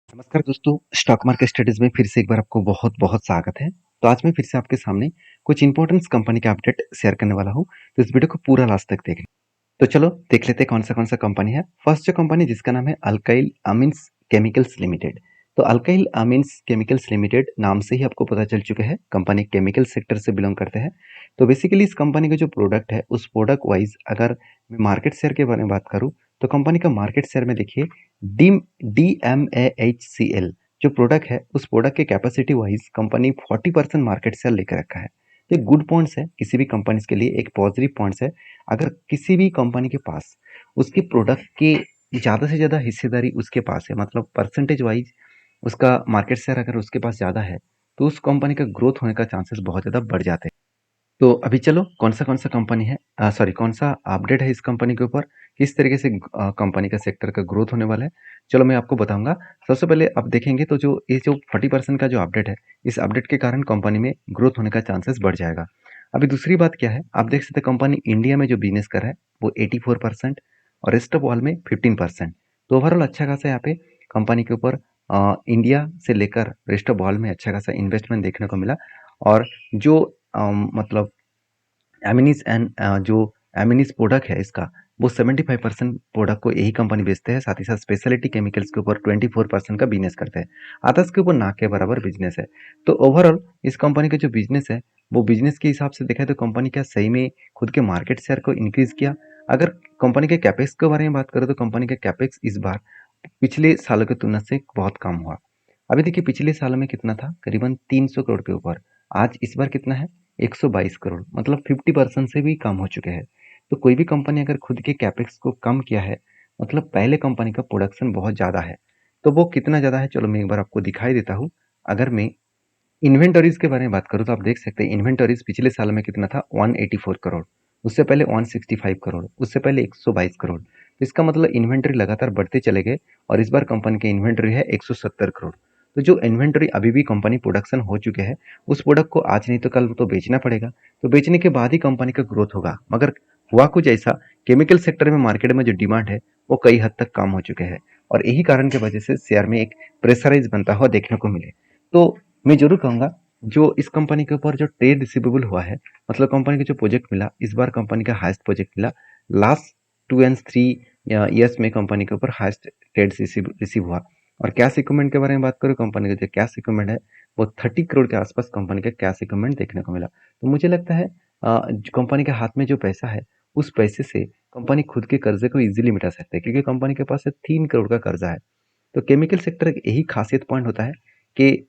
नमस्कार दोस्तों, stock market studies में फिर से एक बार आपको बहुत-बहुत स्वागत है। तो आज मैं फिर से आपके सामने कुछ इंपॉर्टेंट कंपनी का अपडेट शेयर करने वाला हूँ, तो इस वीडियो को पूरा लास्ट तक देखें। तो चलो देख लेते हैं कौन सा कंपनी है। फर्स्ट जो कंपनी जिसका नाम है अल्काइल अमीन्स केमिकल्स लिमिटेड। तो अल्काइल अमीन्स केमिकल्स लिमिटेड नाम से ही आपको पता चल चुका है, कंपनी केमिकल सेक्टर से बिलोंग करते हैं। तो बेसिकली इस कंपनी का जो प्रोडक्ट है, उस प्रोडक्ट वाइज अगर मैं मार्केट शेयर के बारे में बात करूँ, तो कंपनी का मार्केट शेयर में देखिए DMAHCL जो प्रोडक्ट है, उस प्रोडक्ट के capacity wise company 40% market share लेकर रखा है। ये गुड पॉइंट्स है, किसी भी कंपनीज के लिए एक पॉजिटिव पॉइंट्स है। अगर किसी भी कंपनी के पास उसके प्रोडक्ट के ज़्यादा से ज़्यादा हिस्सेदारी उसके पास है, मतलब परसेंटेज वाइज उसका मार्केट शेयर अगर उसके पास ज़्यादा है, तो उस कंपनी का ग्रोथ होने का चांसेस बहुत ज़्यादा बढ़ जाते हैं। तो अभी चलो कौन सा कंपनी है, सॉरी कौन सा अपडेट है इस कंपनी के ऊपर, किस तरीके से कंपनी का सेक्टर का ग्रोथ होने वाला है, चलो मैं आपको बताऊंगा। सबसे पहले आप देखेंगे तो जो 40% का जो अपडेट है, इस अपडेट के कारण कंपनी में ग्रोथ होने का चांसेस बढ़ जाएगा। अभी दूसरी बात क्या है, आप देख सकते हैं कंपनी इंडिया में जो बिजनेस कर रहा है वो 84% और रेस्ट ऑफ वर्ल्ड में 15%। तो ओवरऑल अच्छा खासा यहाँ पे कंपनी के ऊपर इंडिया से लेकर रेस्ट ऑफ वर्ल्ड में अच्छा खासा इन्वेस्टमेंट देखने को मिला। और जो मतलब एमिनिस एंड जो एमिनिस प्रोडक्ट है इसका, वो 75% प्रोडक्ट को यही कंपनी बेचते हैं। साथ ही साथ स्पेशलिटी केमिकल्स के ऊपर 24% का बिजनेस करते हैं। अदर्स के ऊपर ना के बराबर बिजनेस है। तो ओवरऑल इस कंपनी का जो बिजनेस है, वो बिजनेस के हिसाब से देखा है तो कंपनी क्या सही में खुद के मार्केट शेयर को इंक्रीज किया। अगर कंपनी के कैपेक्स के बारे में बात करें तो कंपनी का कैपेक्स इस बार पिछले सालों की तुलना से बहुत कम हुआ। अभी देखिए पिछले सालों में कितना था, करीबन 300 करोड़ के ऊपर। आज इस बार कितना है, 122 करोड़, मतलब 50% से भी कम हो चुके हैं। तो कोई भी कंपनी अगर खुद के कैपेक्स को कम किया है, मतलब पहले कंपनी का प्रोडक्शन बहुत ज़्यादा है। तो वो कितना ज़्यादा है, चलो मैं एक बार आपको दिखाई देता हूँ। अगर मैं इन्वेंटरीज के बारे में बात करूँ तो आप देख सकते हैं इन्वेंटरीज पिछले साल में कितना था, 184 करोड़। उससे पहले 165 करोड़, उससे पहले 122 करोड़। तो इसका मतलब इन्वेंटरी लगातार बढ़ते चले गए और इस बार कंपनी की इन्वेंटरी है 170 करोड़। तो जो इन्वेंटरी अभी भी कंपनी प्रोडक्शन हो चुके हैं, उस प्रोडक्ट को आज नहीं तो कल तो बेचना पड़ेगा। तो बेचने के बाद ही कंपनी का ग्रोथ होगा। मगर हुआ कुछ ऐसा, केमिकल सेक्टर में मार्केट में जो डिमांड है वो कई हद तक कम हो चुके हैं और यही कारण की वजह से शेयर में एक प्रेशराइज बनता हुआ देखने को मिले। तो मैं जरूर कहूंगा, जो इस कंपनी के ऊपर जो ट्रेड रिसीवेबल हुआ है, मतलब कंपनी को जो प्रोजेक्ट मिला, इस बार कंपनी का हाईएस्ट प्रोजेक्ट मिला। लास्ट 2 एंड 3 ईयर्स में कंपनी के ऊपर हाईएस्ट ट्रेड रिसीव हुआ। और कैश इक्विपमेंट के बारे में बात करूँ, कंपनी का जो कैश इक्विपमेंट है वो 30 करोड़ के आसपास कंपनी का कैश इक्विपमेंट देखने को मिला। तो मुझे लगता है जो कंपनी के हाथ में जो पैसा है, उस पैसे से कंपनी खुद के कर्जे को इजीली मिटा सकते हैं, क्योंकि कंपनी के पास 3 करोड़ का कर्जा है। तो केमिकल सेक्टर का यही खासियत पॉइंट होता है कि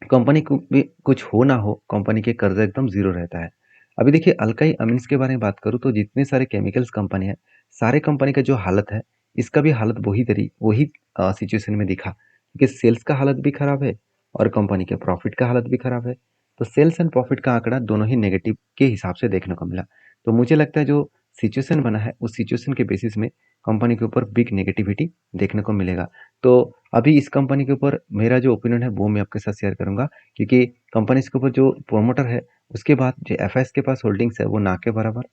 कंपनी को भी कुछ हो ना हो, कंपनी के कर्जा एकदम जीरो रहता है। अभी देखिए अल्काई अमीन्स के बारे में बात करूँ तो जितने सारे केमिकल्स कंपनी है, सारे कंपनी का जो हालत है, इसका भी हालत वही सिचुएशन में दिखा, क्योंकि सेल्स का हालत भी खराब है और कंपनी के प्रॉफिट का हालत भी खराब है। तो सेल्स एंड प्रॉफिट का आंकड़ा दोनों ही नेगेटिव के हिसाब से देखने को मिला। तो मुझे लगता है जो सिचुएशन बना है, उस सिचुएशन के बेसिस में कंपनी के ऊपर बिग नेगेटिविटी देखने को मिलेगा। तो अभी इस कंपनी के ऊपर मेरा जो ओपिनियन है वो मैं आपके साथ शेयर करूंगा, क्योंकि कंपनी के ऊपर जो प्रोमोटर है, उसके बाद जो एफएस के पास होल्डिंग्स है वो ना के बराबर,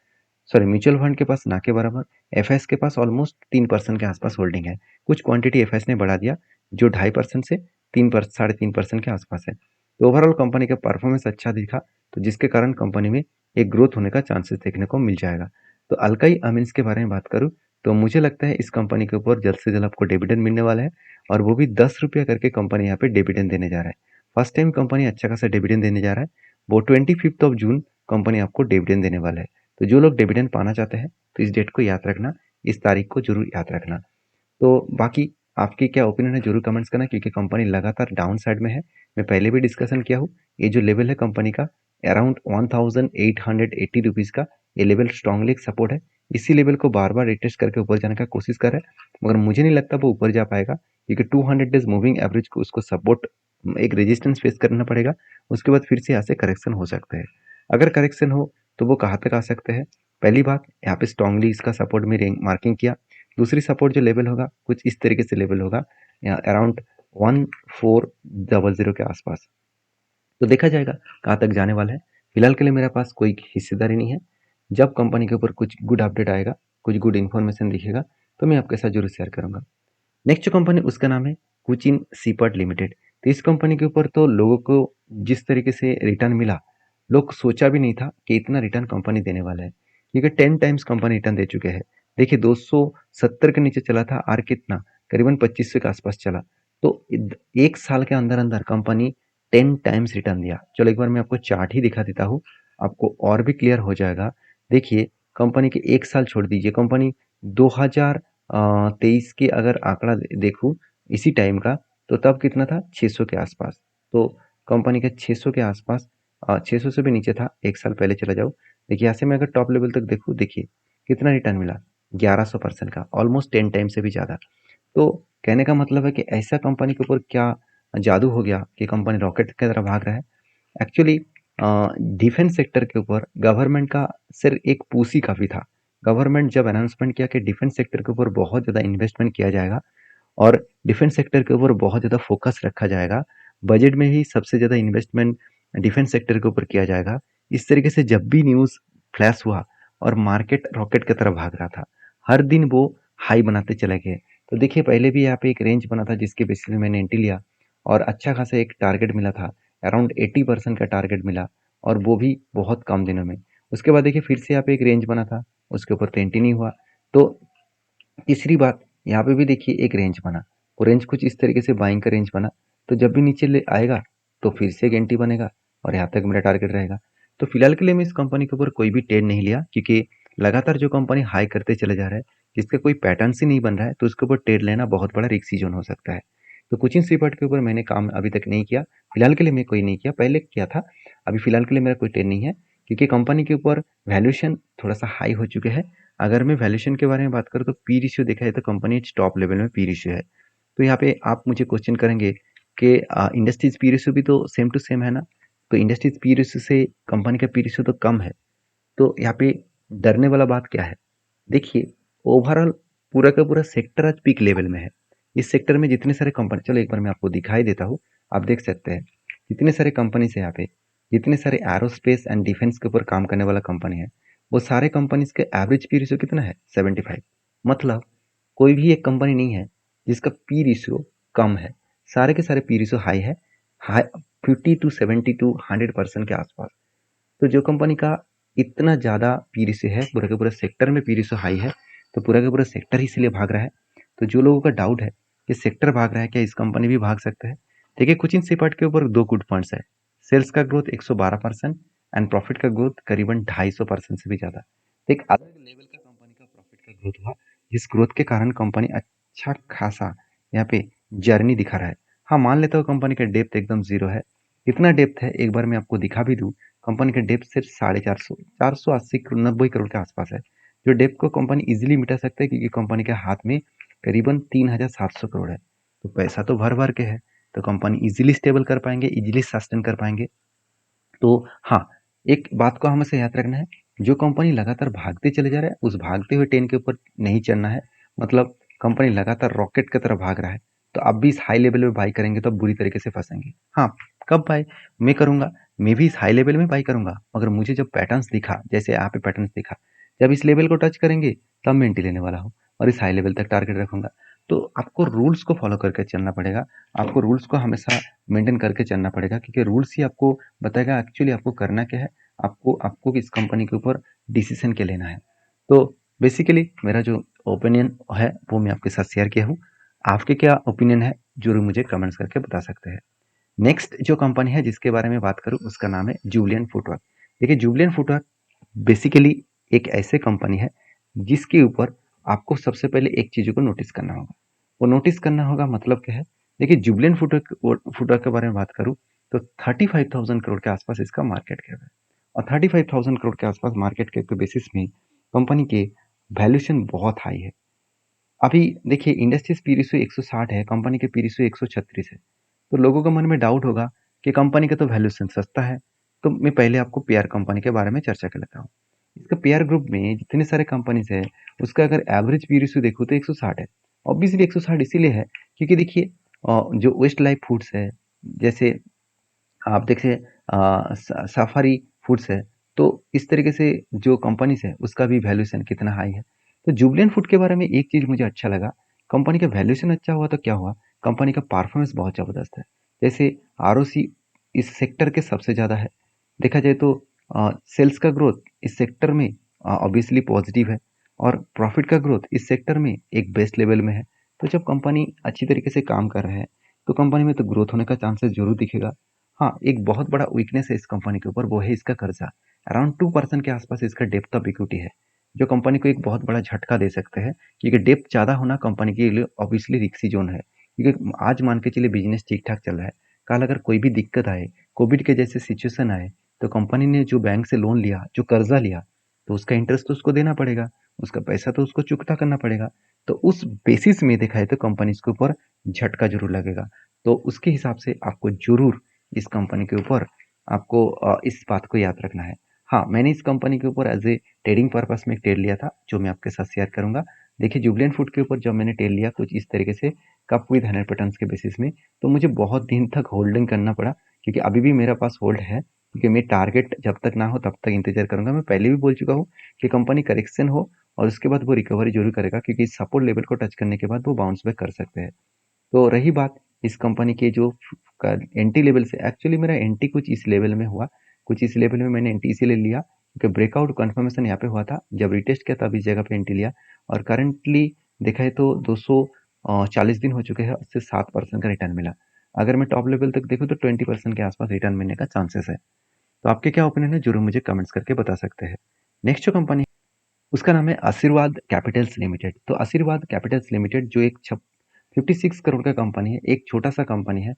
सॉरी म्यूचुअल फंड के पास ना के बराबर, एफएस के पास ऑलमोस्ट 3% के आसपास होल्डिंग है। कुछ क्वांटिटी एफएस ने बढ़ा दिया, जो 2.5% से 3.5% के आसपास है। तो ओवरऑल कंपनी का परफॉर्मेंस अच्छा दिखा, तो जिसके कारण कंपनी में एक ग्रोथ होने का चांसेस देखने को मिल जाएगा। तो अल्काई अमीन्स के बारे में बात करूँ तो मुझे लगता है इस कंपनी के ऊपर जल्द से जल्द आपको डिविडेंड मिलने वाला है, और वो भी 10 रुपया करके कंपनी यहाँ पे डिविडेंड देने जा रहा है। फर्स्ट टाइम कंपनी अच्छा खासा डिविडेंड देने जा रहा है। वो 25 जून कंपनी आपको डिविडेंड देने वाला है। तो जो लोग डिविडेंड पाना चाहते हैं तो इस डेट को याद रखना, इस तारीख को जरूर याद रखना। तो बाकी आपकी क्या ओपिनियन है जरूर कमेंट्स करना, क्योंकि कंपनी लगातार डाउन साइड में है। मैं पहले भी डिस्कशन किया हूँ, ये जो लेवल है कंपनी का अराउंड 1880 रुपीज़ का, ये लेवल स्ट्रांगली एक सपोर्ट है। इसी लेवल को बार बार रिटेस्ट करके ऊपर जाने का कोशिश कर रहा है, मगर मुझे नहीं लगता वो ऊपर जा पाएगा, क्योंकि 200 डेज मूविंग एवरेज को उसको सपोर्ट, एक रेजिस्टेंस फेस करना पड़ेगा। उसके बाद फिर से यहाँ से करेक्शन हो सकते हैं। अगर करेक्शन हो तो वो कहाँ तक आ सकते हैं, पहली बात यहाँ पे स्ट्रांगली इसका सपोर्ट में मार्किंग किया। दूसरी सपोर्ट जो लेवल होगा कुछ इस तरीके से लेवल होगा, अराउंड 1400 के आसपास। तो देखा जाएगा कहाँ तक जाने वाला है। फिलहाल के लिए मेरे पास कोई हिस्सेदारी नहीं है। जब कंपनी के ऊपर कुछ गुड अपडेट आएगा, कुछ गुड इन्फॉर्मेशन दिखेगा, तो मैं आपके साथ जरूर शेयर करूंगा। नेक्स्ट जो कंपनी उसका नाम है कोचिन सीपर्ट लिमिटेड। तो इस कंपनी के ऊपर तो लोगों को जिस तरीके से रिटर्न मिला, लोग सोचा भी नहीं था कि इतना रिटर्न कंपनी देने वाला है, क्योंकि 10 टाइम्स कंपनी रिटर्न दे चुके हैं। देखिए 270 के नीचे चला था और कितना करीबन 2500 के आसपास चला। तो एक साल के अंदर अंदर कंपनी 10 टाइम्स रिटर्न दिया। चलो एक बार मैं आपको चार्ट ही दिखा देता हूँ, आपको और भी क्लियर हो जाएगा। देखिए कंपनी के एक साल छोड़ दीजिए, कंपनी 2023 के अगर आंकड़ा देखूं इसी टाइम का, तो तब कितना था 600 के आसपास। तो कंपनी के 600 के आसपास, 600 से भी नीचे था। एक साल पहले चला जाओ, देखिए यहाँ से मैं अगर टॉप लेवल तक देखूँ, देखिए कितना रिटर्न मिला, 1100% का, ऑलमोस्ट 10 टाइम से भी ज़्यादा। तो कहने का मतलब है कि ऐसा कंपनी के ऊपर क्या जादू हो गया कि कंपनी रॉकेट की तरह भाग रहा है। एक्चुअली डिफेंस सेक्टर के ऊपर गवर्नमेंट का सिर्फ एक पुश ही काफ़ी था। गवर्नमेंट जब अनाउंसमेंट किया कि डिफेंस सेक्टर के ऊपर बहुत ज़्यादा इन्वेस्टमेंट किया जाएगा और डिफेंस सेक्टर के ऊपर बहुत ज़्यादा फोकस रखा जाएगा, बजट में ही सबसे ज़्यादा इन्वेस्टमेंट डिफेंस सेक्टर के ऊपर किया जाएगा। इस तरीके से जब भी न्यूज़ फ्लैश हुआ और मार्केट रॉकेट की तरफ भाग रहा था, हर दिन वो हाई बनाते चले गए। तो देखिए पहले भी यहाँ पे एक रेंज बना था जिसके बेसिस में मैंने एंट्री लिया और अच्छा खासा एक टारगेट मिला था, अराउंड 80% का टारगेट मिला, और वो भी बहुत कम दिनों में। उसके बाद देखिए फिर से यहाँ पे एक रेंज बना था, उसके ऊपर तो एंट्री नहीं हुआ। तो तीसरी बात, यहाँ पे भी देखिए एक रेंज बना, वो रेंज कुछ इस तरीके से बाइंग का रेंज बना। तो जब भी नीचे ले आएगा तो फिर से एक एंट्री बनेगा और यहाँ तक मेरा टारगेट रहेगा। तो फिलहाल के लिए मैं इस कंपनी के ऊपर कोई भी ट्रेड नहीं लिया, क्योंकि लगातार जो कंपनी हाई करते चले जा रहा है, जिसका कोई पैटर्न ही नहीं बन रहा है, तो उसके ऊपर ट्रेड लेना बहुत बड़ा रिस्की जोन हो सकता है। तो कोचिन सीपर्ट के ऊपर मैंने काम अभी तक नहीं किया, फिलहाल के लिए मैं कोई नहीं किया, पहले किया था। अभी फिलहाल के लिए मेरा कोई ट्रेड नहीं है, क्योंकि कंपनी के ऊपर वैल्यूएशन थोड़ा सा हाई हो चुके हैं। अगर मैं वैल्यूएशन के बारे में बात करूँ तो पी रेशियो देखा जाए तो कंपनी टॉप लेवल में पी रेशियो है। तो यहाँ पे आप मुझे क्वेश्चन करेंगे कि इंडस्ट्रीज पी रेशियो भी तो सेम टू सेम है ना? तो इंडस्ट्रीज पी रेशियो से कंपनी का पी रेशियो तो कम है। तो यहाँ पे डरने वाला बात क्या है? देखिए ओवरऑल पूरा का पूरा सेक्टर आज पीक लेवल में है। इस सेक्टर में जितने सारे कंपनी, चलो एक बार मैं आपको दिखाई देता हूँ, आप देख सकते हैं जितने सारे कंपनीज है यहाँ पे, जितने सारे एरोस्पेस एंड डिफेंस के ऊपर काम करने वाला कंपनी है, वो सारे कंपनीज के एवरेज पी रेशियो कितना है? 75। मतलब कोई भी एक कंपनी नहीं है जिसका पी रेशियो कम है, सारे के सारे पी रेशियो हाई है, हाई 50 टू 70 टू 100% के आसपास। तो जो कंपनी का इतना ज़्यादा पी रेशियो है, पूरा के पूरा सेक्टर में पी रेशियो हाई है, तो पूरा का पूरा सेक्टर ही इसलिए भाग रहा है। तो जो लोगों का डाउट है कि सेक्टर भाग रहा है, क्या इस कंपनी भी भाग सकता है? देखिए कुछ इन सिपाट के ऊपर दो गुड पॉइंट्स है। सेल्स का ग्रोथ 112% एंड प्रॉफिट का ग्रोथ करीबन 250% से भी ज़्यादा। तो एक अलग लेवल का कंपनी का प्रॉफिट का ग्रोथ हुआ, जिस ग्रोथ के कारण कंपनी अच्छा खासा यहाँ पे जर्नी दिखा रहा है। हाँ मान लेता हूँ कंपनी का डेप्थ एकदम जीरो है। कितना डेप्थ है एक बार मैं आपको दिखा भी दूँ। कंपनी का डेप्थ सिर्फ 450, 480 करोड़, 90 करोड़ के आसपास है। जो डेप्थ को कंपनी इजीली मिटा सकता है, क्योंकि कंपनी के हाथ में करीबन 3700 करोड़ है। तो पैसा तो भर भर के है, तो कंपनी इजीली स्टेबल कर पाएंगे, इजीली सस्टेन कर पाएंगे। तो हाँ, एक बात को हमें याद रखना है, जो कंपनी लगातार भागते चले जा रहा है, उस भागते हुए ट्रेन के ऊपर नहीं चलना है। मतलब कंपनी लगातार रॉकेट की तरफ भाग रहा है, तो आप भी इस हाई लेवल में बाई करेंगे तो बुरी तरीके से फंसेंगे। हाँ, कब बाई मैं करूंगा? मैं भी इस हाई लेवल में बाई करूंगा, मगर मुझे जब पैटर्न्स दिखा, जैसे यहाँ पे पैटर्न्स दिखा, जब इस लेवल को टच करेंगे तब मैं एंट्री लेने वाला हूँ और इस हाई लेवल तक टारगेट रखूंगा। तो आपको रूल्स को फॉलो करके चलना पड़ेगा, आपको रूल्स को हमेशा मेंटेन करके चलना पड़ेगा, क्योंकि रूल्स ही आपको बताएगा एक्चुअली आपको करना क्या है, आपको आपको इस कंपनी के ऊपर डिसीजन क्या लेना है। तो बेसिकली मेरा जो ओपिनियन है वो मैं आपके साथ शेयर किया हूँ। आपके क्या ओपिनियन है जरूर मुझे कमेंट्स करके बता सकते हैं। नेक्स्ट जो कंपनी है जिसके बारे में बात करूँ उसका नाम है जुबलिएंट फुटवर्क। देखिए जुबलिएंट फुटवर्क बेसिकली एक ऐसे कंपनी है जिसके ऊपर आपको सबसे पहले एक चीज़ को नोटिस करना होगा। वो नोटिस करना होगा मतलब क्या है? देखिए जुबलिएंट फुटवर्क के बारे में बात करूँ तो 35,000 करोड़ के आसपास इसका मार्केट कैप है, और 35,000 करोड़ के आसपास मार्केट कैप के बेसिस में कंपनी के वैल्यूएशन बहुत हाई है। अभी देखिए इंडस्ट्रीज पी रेशियो 160 है, कंपनी के पी रेशियो 136 है। तो लोगों के मन में डाउट होगा कि कंपनी का तो वैल्यूएशन सस्ता है। तो मैं पहले आपको पीआर कंपनी के बारे में चर्चा कर लेता हूँ। इसका पीआर ग्रुप में जितने सारे कंपनीज है, उसका अगर एवरेज पी रेशियो देखो तो 160 है। ऑब्वियसली 160 इसीलिए है क्योंकि देखिए जो वेस्ट लाइफ फूड्स है, जैसे आप देखिए सफारी फूड्स है, तो इस तरीके से जो कंपनीज है उसका भी वैल्यूएशन कितना हाई है। तो जुबलिएंट फूड के बारे में एक चीज़ मुझे अच्छा लगा, कंपनी का वैल्यूएशन अच्छा हुआ तो क्या हुआ, कंपनी का परफॉर्मेंस बहुत ज़बरदस्त है। जैसे आरओसी इस सेक्टर के सबसे ज़्यादा है। देखा जाए तो सेल्स का ग्रोथ इस सेक्टर में ऑब्वियसली पॉजिटिव है और प्रॉफिट का ग्रोथ इस सेक्टर में एक बेस्ट लेवल में है। तो जब कंपनी अच्छी तरीके से काम कर रहे हैं तो कंपनी में तो ग्रोथ होने का चांसेस जरूर दिखेगा। हाँ, एक बहुत बड़ा वीकनेस है इस कंपनी के ऊपर, वो है इसका कर्जा। अराउंड 2% के आसपास इसका डेप्थ ऑफ इक्विटी है, जो कंपनी को एक बहुत बड़ा झटका दे सकते हैं, क्योंकि डेप्थ ज़्यादा होना कंपनी के लिए ऑब्वियसली रिस्की जोन है। क्योंकि आज मान के चलिए बिजनेस ठीक ठाक चल रहा है, कल अगर कोई भी दिक्कत आए, कोविड के जैसे सिचुएशन आए, तो कंपनी ने जो बैंक से लोन लिया, जो कर्जा लिया, तो उसका इंटरेस्ट तो उसको देना पड़ेगा, उसका पैसा तो उसको चुकता करना पड़ेगा। तो उस बेसिस में देखा है तो कंपनी के ऊपर झटका जरूर लगेगा। तो उसके हिसाब से आपको जरूर इस कंपनी के ऊपर आपको इस बात को याद रखना है। हाँ, मैंने इस कंपनी के ऊपर एज ए ट्रेडिंग पर्पस में एक ट्रेड लिया था, जो मैं आपके साथ शेयर करूंगा। देखिए, जुबिलेंट फूड के ऊपर जब मैंने ट्रेड लिया कुछ इस तरीके से कप विद 100 के बेसिस में, तो मुझे बहुत दिन तक होल्डिंग करना पड़ा, क्योंकि अभी भी मेरे पास होल्ड है, क्योंकि मैं टारगेट जब तक ना हो तब तक इंतजार करूंगा। मैं पहले भी बोल चुका हूँ कि कंपनी करेक्शन हो और उसके बाद वो रिकवरी जरूर करेगा, क्योंकि सपोर्ट लेवल को टच करने के बाद वो बाउंस बैक कर सकते हैं। तो रही बात इस कंपनी के जो एंटी लेवल से, एक्चुअली मेरा एंटी कुछ इस लेवल में हुआ, कुछ इस लेवल में मैंने एंटी इसीलिए लिया क्योंकि ब्रेकआउट कंफर्मेशन यहाँ पे हुआ था, जब रिटेस्ट किया तब इस जगह पे एंटी लिया। और करंटली देखा है तो 240 दिन हो चुके हैं, उससे 7% का रिटर्न मिला। अगर मैं टॉप लेवल तक देखूँ तो 20% के आसपास रिटर्न मिलने का चांसेस है। तो आपके क्या ओपिनियन है, जरूर मुझे कमेंट्स करके बता सकते हैं। नेक्स्ट जो कंपनी, उसका नाम है आशीर्वाद कैपिटल्स लिमिटेड। तो आशीर्वाद कैपिटल्स लिमिटेड जो एक 56 करोड़ का कंपनी है, एक छोटा सा कंपनी है।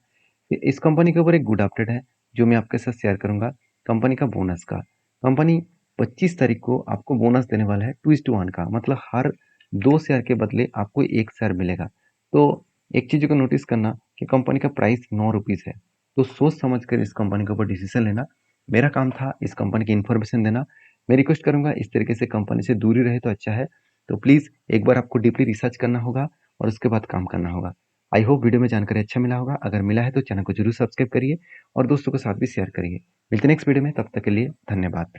इस कंपनी के ऊपर एक गुड अपडेट है जो मैं आपके साथ शेयर करूंगा, कंपनी का बोनस का। कंपनी 25 तारीख को आपको बोनस देने वाला है 2:1 का, मतलब हर 2 शेयर के बदले आपको 1 शेयर मिलेगा। तो एक चीज को नोटिस करना कि कंपनी का प्राइस 9 रुपीज है, तो सोच समझ कर इस कंपनी के ऊपर डिसीजन लेना। मेरा काम था इस कंपनी की इन्फॉर्मेशन देना। मैं रिक्वेस्ट करूंगा इस तरीके से कंपनी से दूरी रहे तो अच्छा है। तो प्लीज एक बार आपको डीपली रिसर्च करना होगा और उसके बाद काम करना होगा। आई होप वीडियो में जानकारी अच्छा मिला होगा। अगर मिला है तो चैनल को जरूर सब्सक्राइब करिए और दोस्तों के साथ भी शेयर करिए। मिलते हैं नेक्स्ट वीडियो में, तब तक के लिए धन्यवाद।